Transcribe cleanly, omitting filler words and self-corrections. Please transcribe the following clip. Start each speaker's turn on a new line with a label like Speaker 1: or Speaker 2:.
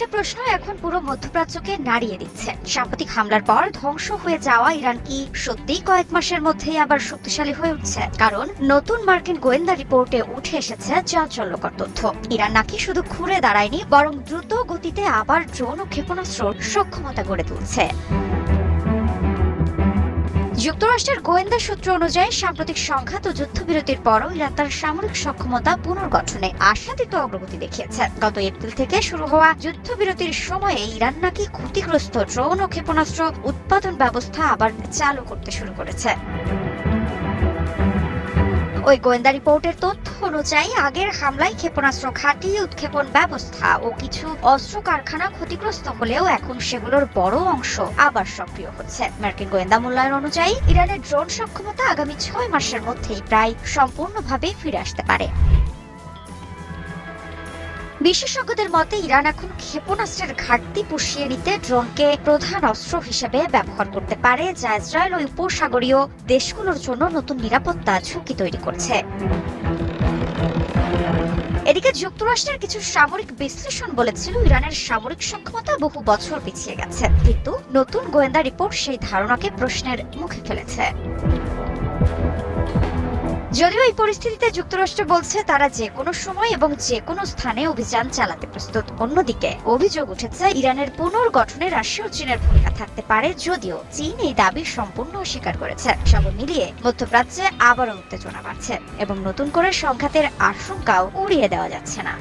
Speaker 1: একটা প্রশ্ন এখন পুরো মধ্যপ্রাচ্যকে নাড়িয়ে দিচ্ছে। সাম্প্রতিক হামলার পর ধ্বংস হয়ে যাওয়া ইরান কি সত্যিই কয়েক মাসের মধ্যেই আবার শক্তিশালী হয়ে উঠছে? কারণ নতুন মার্কিন গোয়েন্দা রিপোর্টে উঠে এসেছে চাঞ্চল্যকর তথ্য। ইরান নাকি শুধু ঘুরে দাঁড়ায়নি, বরং দ্রুত গতিতে আবার ড্রোন ও ক্ষেপণাস্ত্র সক্ষমতা গড়ে তুলছে। যুক্তরাষ্ট্রের গোয়েন্দা সূত্র অনুযায়ী সাম্প্রতিক সংঘাত ও যুদ্ধবিরতির পরও ইরান তার সামরিক সক্ষমতা পুনর্গঠনে আশাতীত অগ্রগতি দেখিয়েছে। গত এপ্রিল থেকে শুরু হওয়া যুদ্ধবিরতির সময়ে ইরান নাকি ক্ষতিগ্রস্ত ড্রোন ও ক্ষেপণাস্ত্র উৎপাদন ব্যবস্থা আবার চালু করতে শুরু করেছে। ওই গোয়েন্দা রিপোর্টের তথ্য অনুযায়ী আগের হামলায় ক্ষেপণাস্ত্র ঘাঁটি, উৎক্ষেপণ ব্যবস্থা ও কিছু অস্ত্র কারখানা ক্ষতিগ্রস্ত হলেও এখন সেগুলোর বড় অংশ আবার সক্রিয় হচ্ছে। মার্কিন গোয়েন্দা মূল্যায়ন অনুযায়ী ইরানের ড্রোন সক্ষমতা আগামী 6 মাসের মধ্যেই প্রায় সম্পূর্ণভাবে ফিরে আসতে পারে। বিশেষজ্ঞদের মতে ইরান এখন ক্ষেপণাস্ত্রের ঘাটতি পুষিয়ে নিতে ড্রোনকে প্রধান অস্ত্র হিসেবে ব্যবহার করতে পারে, যা ইসরায়েল ও উপসাগরীয় দেশগুলোর জন্য নতুন নিরাপত্তা ঝুঁকি তৈরি করছে। এদিকে যুক্তরাষ্ট্রের কিছু সামরিক বিশ্লেষণ বলেছিল ইরানের সামরিক সক্ষমতা বহু বছর পিছিয়ে গেছে, কিন্তু নতুন গোয়েন্দা রিপোর্ট সেই ধারণাকে প্রশ্নের মুখে ফেলেছে। যদিও এই পরিস্থিতিতে যুক্তরাষ্ট্র বলছে তারা যে কোনো সময় এবং যে কোনো স্থানে অভিযান চালাতে প্রস্তুত। অন্যদিকে অভিযোগ উঠেছে ইরানের পুনর্গঠনে রাশিয়া ও চীনের ভূমিকা থাকতে পারে, যদিও চীন এই দাবি সম্পূর্ণ অস্বীকার করেছে। সব মিলিয়ে মধ্যপ্রাচ্যে আবারও উত্তেজনা বাড়ছে এবং নতুন করে সংঘাতের আশঙ্কাও উড়িয়ে দেওয়া যাচ্ছে না।